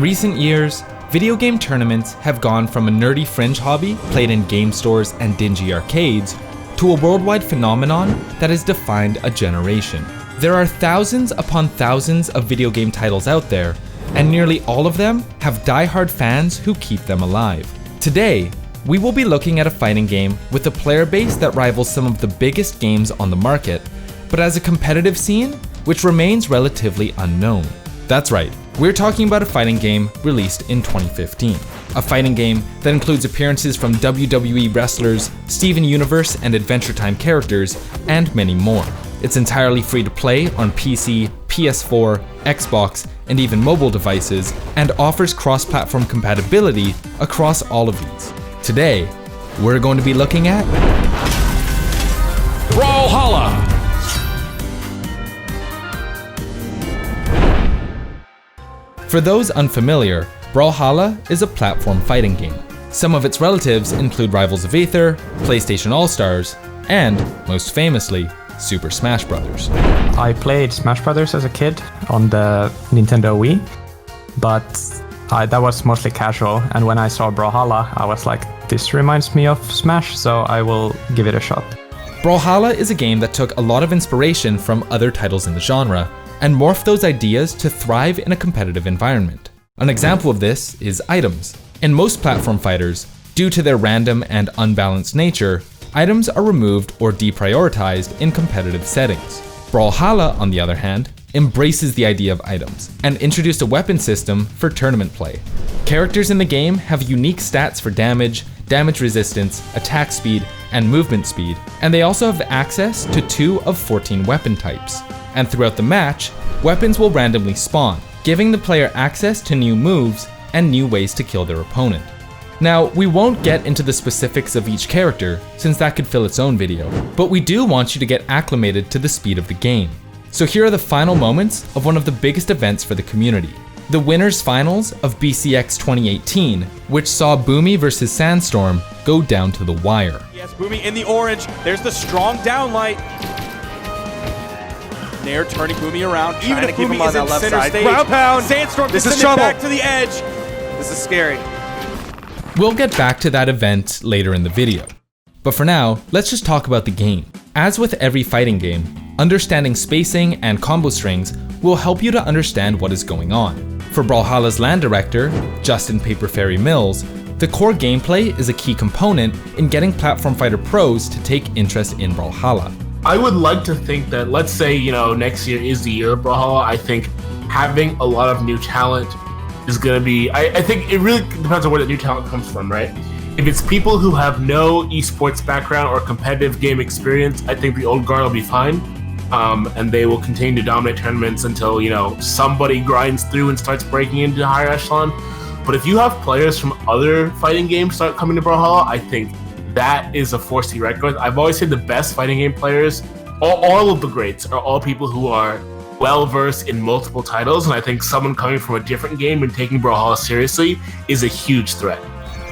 recent years, video game tournaments have gone from a nerdy fringe hobby played in game stores and dingy arcades to a worldwide phenomenon that has defined a generation. There are thousands upon thousands of video game titles out there, and nearly all of them have die-hard fans who keep them alive. Today, we will be looking at a fighting game with a player base that rivals some of the biggest games on the market, but has a competitive scene which remains relatively unknown. That's right, we're talking about a fighting game released in 2015. A fighting game that includes appearances from WWE wrestlers, Steven Universe and Adventure Time characters, and many more. It's entirely free to play on PC, PS4, Xbox, and even mobile devices, and offers cross-platform compatibility across all of these. Today, we're going to be looking at Brawlhalla! For those unfamiliar, Brawlhalla is a platform fighting game. Some of its relatives include Rivals of Aether, PlayStation All-Stars, and, most famously, Super Smash Bros. I played Smash Bros. As a kid on the Nintendo Wii, but that was mostly casual, and when I saw Brawlhalla, I was like, this reminds me of Smash, so I will give it a shot. Brawlhalla is a game that took a lot of inspiration from other titles in the genre, and morphed those ideas to thrive in a competitive environment. An example of this is items. In most platform fighters, due to their random and unbalanced nature, items are removed or deprioritized in competitive settings. Brawlhalla, on the other hand, embraces the idea of items, and introduced a weapon system for tournament play. Characters in the game have unique stats for damage, damage resistance, attack speed, and movement speed, and they also have access to 2 of 14 weapon types. And throughout the match, weapons will randomly spawn, giving the player access to new moves and new ways to kill their opponent. Now, we won't get into the specifics of each character, since that could fill its own video, but we do want you to get acclimated to the speed of the game. So here are the final moments of one of the biggest events for the community, the winners finals of BCX 2018, which saw Boomy vs Sandstorm go down to the wire. Yes, Boomy in the orange. There's the strong downlight. Nair turning Boomy around, Trying to keep him Boomy on that left center side. stage. Ground pound. Sandstorm This just is send it trouble. back to the edge. This is scary. We'll get back to that event later in the video. But for now, let's just talk about the game. As with every fighting game, understanding spacing and combo strings will help you to understand what is going on. For Brawlhalla's land director, Justin Paper Fairy Mills, the core gameplay is a key component in getting platform fighter pros to take interest in Brawlhalla. I would like to think that, let's say, next year is the year of Brawlhalla. I think having a lot of new talent is going to be, I think it really depends on where the new talent comes from, right? If it's people who have no esports background or competitive game experience, I think the old guard will be fine. And they will continue to dominate tournaments until, somebody grinds through and starts breaking into the higher echelon. But if you have players from other fighting games start coming to Brawlhalla, I think that is a force to be reckoned with. I've always said the best fighting game players, all of the greats, are all people who are well-versed in multiple titles, and I think someone coming from a different game and taking Brawlhalla seriously is a huge threat.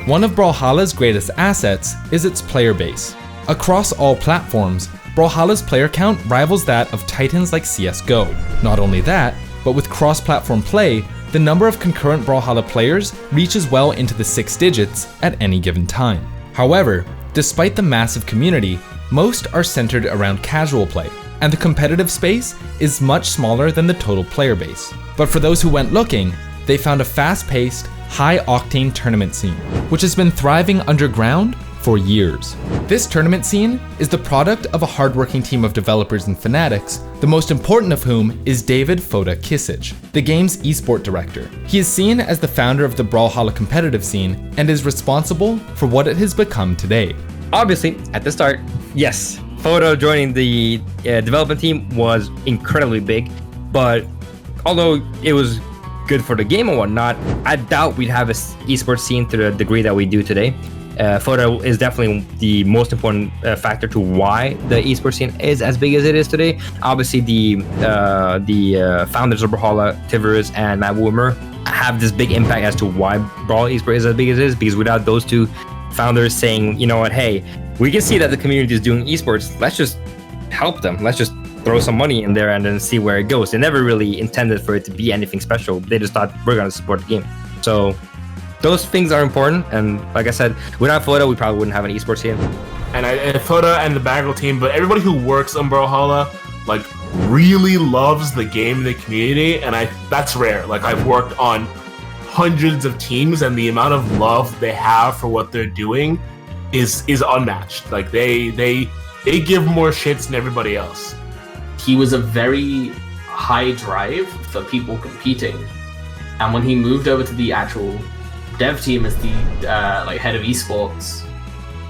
One of Brawlhalla's greatest assets is its player base. Across all platforms, Brawlhalla's player count rivals that of titans like CSGO. Not only that, but with cross-platform play, the number of concurrent Brawlhalla players reaches well into the 6 digits at any given time. However, despite the massive community, most are centered around casual play, and the competitive space is much smaller than the total player base. But for those who went looking, they found a fast-paced, high-octane tournament scene, which has been thriving underground for years. This tournament scene is the product of a hardworking team of developers and fanatics, the most important of whom is David Foda Kisic, the game's esport director. He is seen as the founder of the Brawlhalla competitive scene and is responsible for what it has become today. Obviously, at the start, yes, Foda joining the development team was incredibly big, but although it was good for the game and whatnot, I doubt we'd have an esports scene to the degree that we do today. Foda is definitely the most important factor to why the esports scene is as big as it is today. Obviously, the founders of Brawlhalla, Tivers and Matt Woomer, have this big impact as to why Brawl esports is as big as it is, because without those two founders saying, you know what, hey, we can see that the community is doing esports, let's just help them. Let's just throw some money in there and then see where it goes. They never really intended for it to be anything special. They just thought, we're going to support the game. So those things are important. And like I said, without Photo, we probably wouldn't have an esports team. And Photo and the Bagel team, but everybody who works on Brawlhalla, like, really loves the game and the community, and that's rare. Like, I've worked on hundreds of teams, and the amount of love they have for what they're doing is unmatched. Like, they give more shits than everybody else. He was a very high drive for people competing, and when he moved over to the actual dev team as the head of esports,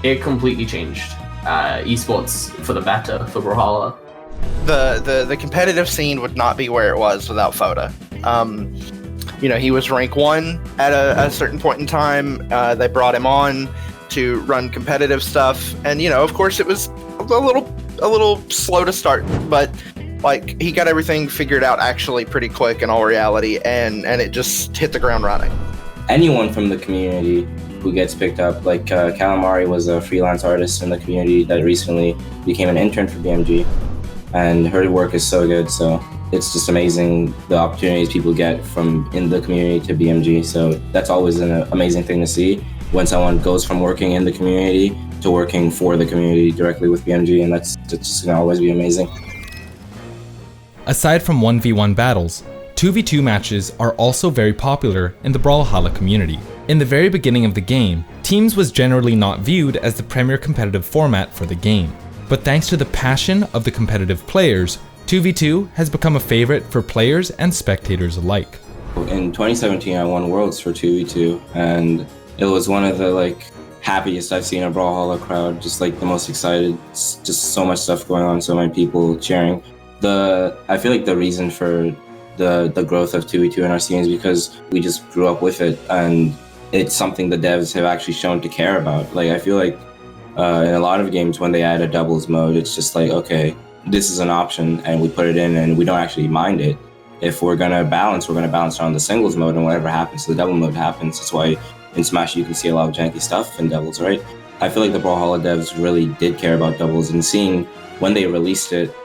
it completely changed esports for the better for Brawlhalla. The competitive scene would not be where it was without Foda. He was rank 1 at a certain point in time. They brought him on to run competitive stuff, and of course it was a little slow to start, but like he got everything figured out actually pretty quick in all reality, and it just hit the ground running. Anyone from the community who gets picked up, like Calamari was a freelance artist in the community that recently became an intern for BMG, and her work is so good. So it's just amazing the opportunities people get from in the community to BMG. So that's always an amazing thing to see when someone goes from working in the community to working for the community directly with BMG, and that's just gonna always be amazing. Aside from 1v1 battles, 2v2 matches are also very popular in the Brawlhalla community. In the very beginning of the game, Teams was generally not viewed as the premier competitive format for the game, but thanks to the passion of the competitive players, 2v2 has become a favorite for players and spectators alike. In 2017, I won Worlds for 2v2, and it was one of the happiest I've seen a Brawlhalla crowd, just the most excited, just so much stuff going on, so many people cheering. I feel like the reason for the growth of 2v2 in our scene is because we just grew up with it, and it's something the devs have actually shown to care about. I feel like in a lot of games when they add a doubles mode, it's just okay, this is an option and we put it in and we don't actually mind it. If we're gonna balance on the singles mode, and whatever happens to the double mode happens. That's why in Smash you can see a lot of janky stuff in doubles, right? I feel like the Brawlhalla devs really did care about doubles, and seeing when they released it,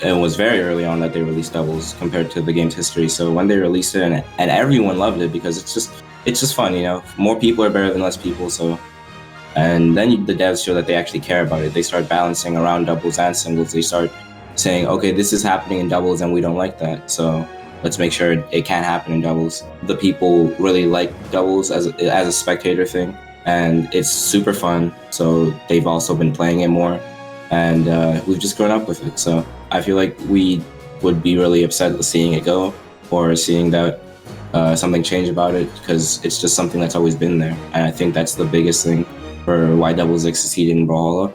it was very early on that they released doubles compared to the game's history. So when they released it, and everyone loved it because it's just fun, More people are better than less people. So, and then the devs show that they actually care about it. They start balancing around doubles and singles. They start saying, okay, this is happening in doubles and we don't like that, so let's make sure it can't happen in doubles. The people really like doubles as a spectator thing, and it's super fun. So they've also been playing it more, and we've just grown up with it. So I feel like we would be really upset seeing it go, or seeing that something change about it, because it's just something that's always been there. And I think that's the biggest thing for why doubles succeeded in Brawlhalla.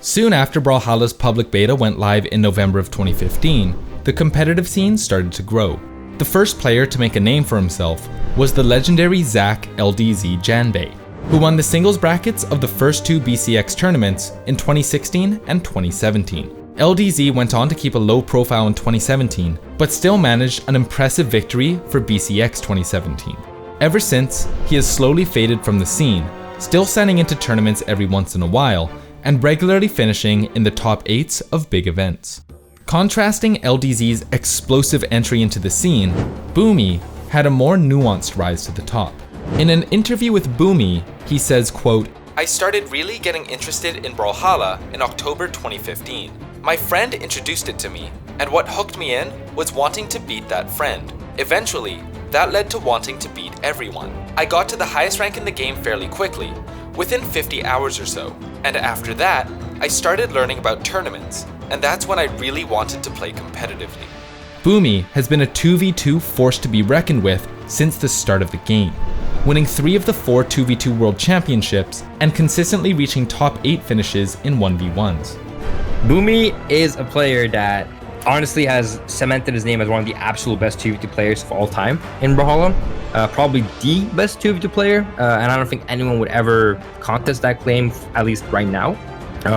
Soon after Brawlhalla's public beta went live in November of 2015, the competitive scene started to grow. The first player to make a name for himself was the legendary Zach LDZ Janbei, who won the singles brackets of the first 2 BCX tournaments in 2016 and 2017. LDZ went on to keep a low profile in 2017, but still managed an impressive victory for BCX 2017. Ever since, he has slowly faded from the scene, still sending into tournaments every once in a while, and regularly finishing in the top 8s of big events. Contrasting LDZ's explosive entry into the scene, Boomy had a more nuanced rise to the top. In an interview with Boomy, he says, quote, "I started really getting interested in Brawlhalla in October 2015. My friend introduced it to me, and what hooked me in was wanting to beat that friend. Eventually, that led to wanting to beat everyone. I got to the highest rank in the game fairly quickly, within 50 hours or so, and after that, I started learning about tournaments, and that's when I really wanted to play competitively." Boomy has been a 2v2 force to be reckoned with since the start of the game, winning 3 of the 4 2v2 World Championships and consistently reaching top 8 finishes in 1v1s. Boomy is a player that honestly has cemented his name as one of the absolute best 2v2 players of all time in Brawlhalla. Probably the best 2v2 player, and I don't think anyone would ever contest that claim, at least right now.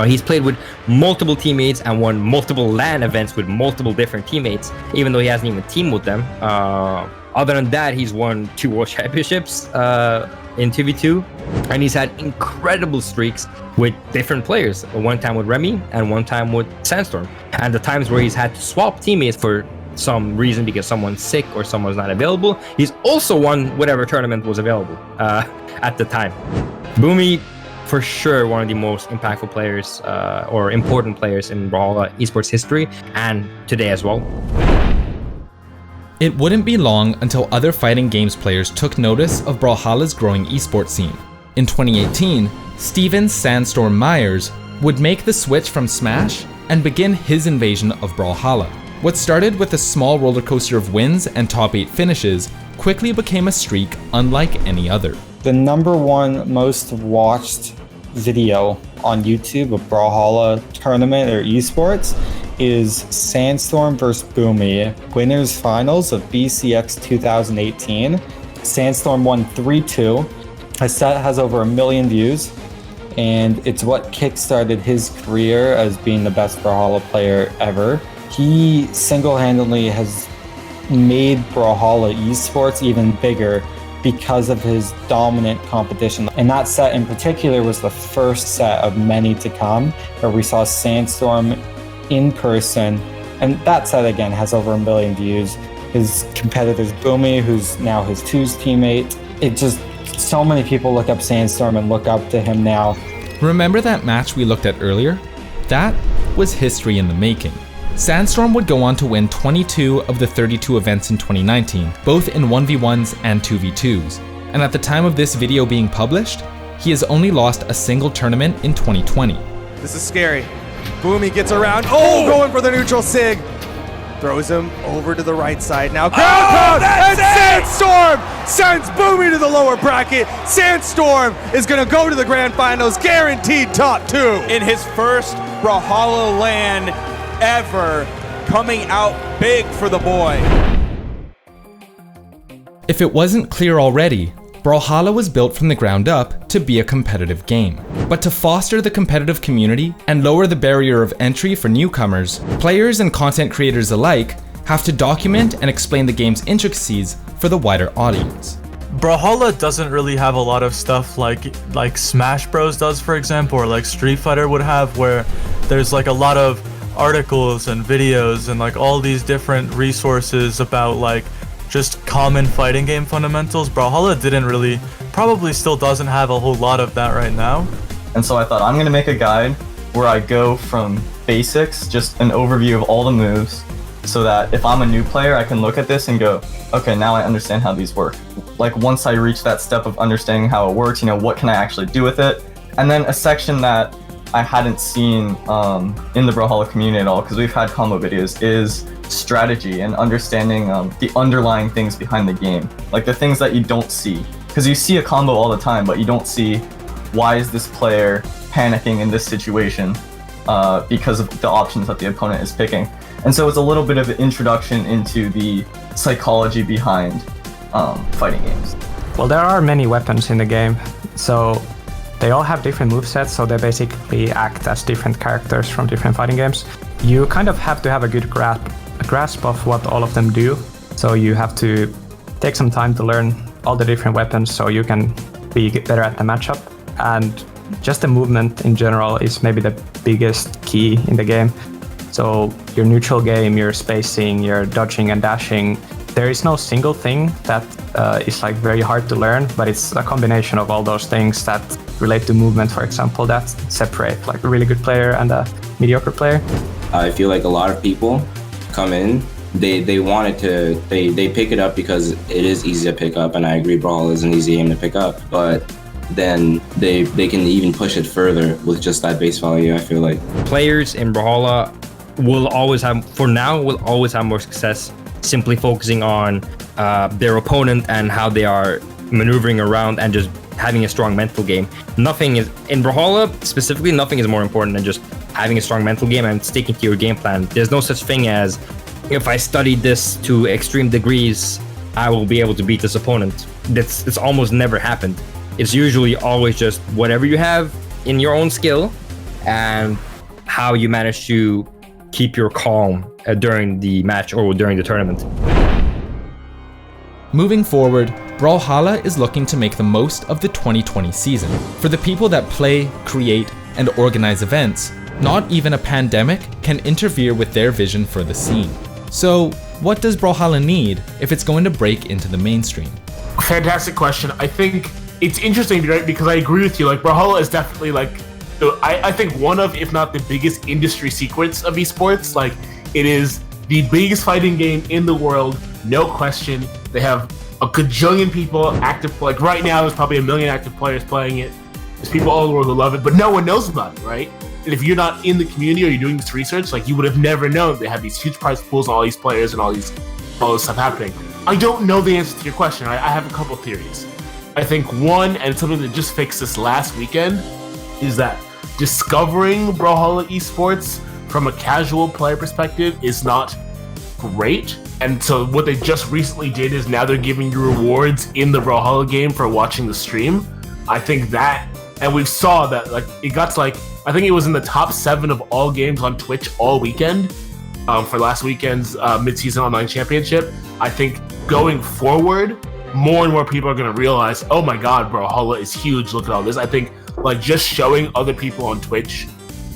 He's played with multiple teammates and won multiple LAN events with multiple different teammates, even though he hasn't even teamed with them. Other than that, he's won 2 World Championships in 2v2, and he's had incredible streaks with different players. One time with Remy and one time with Sandstorm. And the times where he's had to swap teammates for some reason because someone's sick or someone's not available, he's also won whatever tournament was available at the time. Boomy, for sure, one of the most impactful players or important players in Brawlhalla esports history, and today as well. It wouldn't be long until other fighting games players took notice of Brawlhalla's growing esports scene. In 2018, Steven Sandstorm Myers would make the switch from Smash and begin his invasion of Brawlhalla. What started with a small roller coaster of wins and top 8 finishes quickly became a streak unlike any other. The #1 most watched video on YouTube of Brawlhalla tournament or esports is Sandstorm vs Boomy, winners finals of BCX 2018. Sandstorm won 3-2. His set has over 1 million views, and it's what kickstarted his career as being the best Brawlhalla player ever. He single-handedly has made Brawlhalla esports even bigger because of his dominant competition. And that set in particular was the first set of many to come, where we saw Sandstorm in person, and that set again has over 1 million views. His competitor's Boomy, who's now his 2's teammate. It just, so many people look up Sandstorm and look up to him now. Remember that match we looked at earlier? That was history in the making. Sandstorm would go on to win 22 of the 32 events in 2019, both in 1v1s and 2v2s. And at the time of this video being published, he has only lost a single tournament in 2020. This is scary. Boomy gets around. Oh, going for the neutral sig. Throws him over to the right side. Now ground pound, and Sandstorm sends Boomy to the lower bracket. Sandstorm is going to go to the grand finals, guaranteed top 2. In his first Brawlhalla LAN ever, coming out big for the boy. If it wasn't clear already, Brawlhalla was built from the ground up to be a competitive game. But to foster the competitive community and lower the barrier of entry for newcomers, players and content creators alike have to document and explain the game's intricacies for the wider audience. Brawlhalla doesn't really have a lot of stuff like Smash Bros does, for example, or like Street Fighter would have, where there's like a lot of articles and videos and like all these different resources about like just common fighting game fundamentals. Brawlhalla didn't really, probably still doesn't have a whole lot of that right now. And so I thought I'm gonna make a guide where I go from basics, just an overview of all the moves, so that if I'm a new player, I can look at this and go, okay, now I understand how these work. Like once I reach that step of understanding how it works, what can I actually do with it? And then a section that I hadn't seen in the Brawlhalla community at all, because we've had combo videos, is strategy and understanding the underlying things behind the game, like the things that you don't see, because you see a combo all the time, but you don't see why is this player panicking in this situation because of the options that the opponent is picking. And so it's a little bit of an introduction into the psychology behind fighting games. Well, there are many weapons in the game, so they all have different movesets, so they basically act as different characters from different fighting games. You kind of have to have a good grasp of what all of them do, so you have to take some time to learn all the different weapons so you can be better at the matchup. And just the movement in general is maybe the biggest key in the game. So your neutral game, your spacing, your dodging and dashing, there is no single thing that is like very hard to learn, but it's a combination of all those things that relate to movement, for example, that separate like a really good player and a mediocre player. I feel like a lot of people come in, they want it to, they pick it up because it is easy to pick up, and I agree Brawl is an easy game to pick up, but then they can even push it further with just that base value, I feel like. Players in Brawlhalla will always have more success simply focusing on their opponent and how they are maneuvering around and just having a strong mental game. Nothing is, in Brawlhalla specifically, nothing is more important than just having a strong mental game and sticking to your game plan. There's no such thing as, if I studied this to extreme degrees, I will be able to beat this opponent. It's almost never happened. It's usually always just whatever you have in your own skill and how you manage to keep your calm during the match or during the tournament. Moving forward, Brawlhalla is looking to make the most of the 2020 season. For the people that play, create, and organize events, not even a pandemic can interfere with their vision for the scene. So, what does Brawlhalla need if it's going to break into the mainstream? Fantastic question. I think it's interesting, right? Because I agree with you. Like, Brawlhalla is definitely like, I think one of, if not the biggest industry secrets of esports. Like, it is the biggest fighting game in the world, no question. They have a gajillion people active. Like right now, there's probably 1 million active players playing it. There's people all over the world who love it, but no one knows about it, right? And if you're not in the community or you're doing this research, like, you would have never known they have these huge prize pools and all these players and all this stuff happening. I don't know the answer to your question. Right? I have a couple theories. I think one, and something that just fixed this last weekend, is that discovering Brawlhalla esports from a casual player perspective is not great. And so what they just recently did is now they're giving you rewards in the Brawlhalla game for watching the stream. I think that, and we saw that, like, it got to, like, I think it was in the top 7 of all games on Twitch all weekend for last weekend's mid-season online championship. I think going forward, more and more people are going to realize, oh my god, Brawlhalla is huge, look at all this. I think, like, just showing other people on Twitch,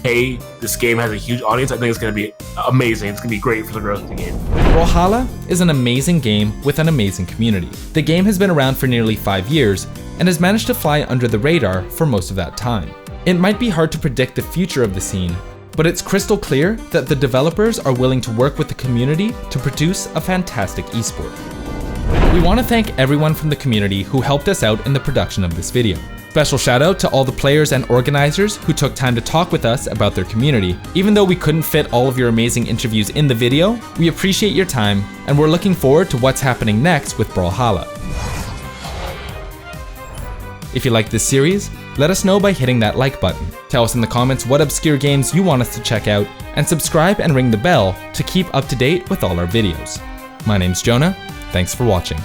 hey, this game has a huge audience, I think it's going to be amazing. It's going to be great for the growth of the game. Brawlhalla is an amazing game with an amazing community. The game has been around for nearly 5 years and has managed to fly under the radar for most of that time. It might be hard to predict the future of the scene, but it's crystal clear that the developers are willing to work with the community to produce a fantastic esport. We want to thank everyone from the community who helped us out in the production of this video. Special shout out to all the players and organizers who took time to talk with us about their community. Even though we couldn't fit all of your amazing interviews in the video, we appreciate your time and we're looking forward to what's happening next with Brawlhalla. If you like this series, let us know by hitting that like button. Tell us in the comments what obscure games you want us to check out, and subscribe and ring the bell to keep up to date with all our videos. My name's Jonah, thanks for watching.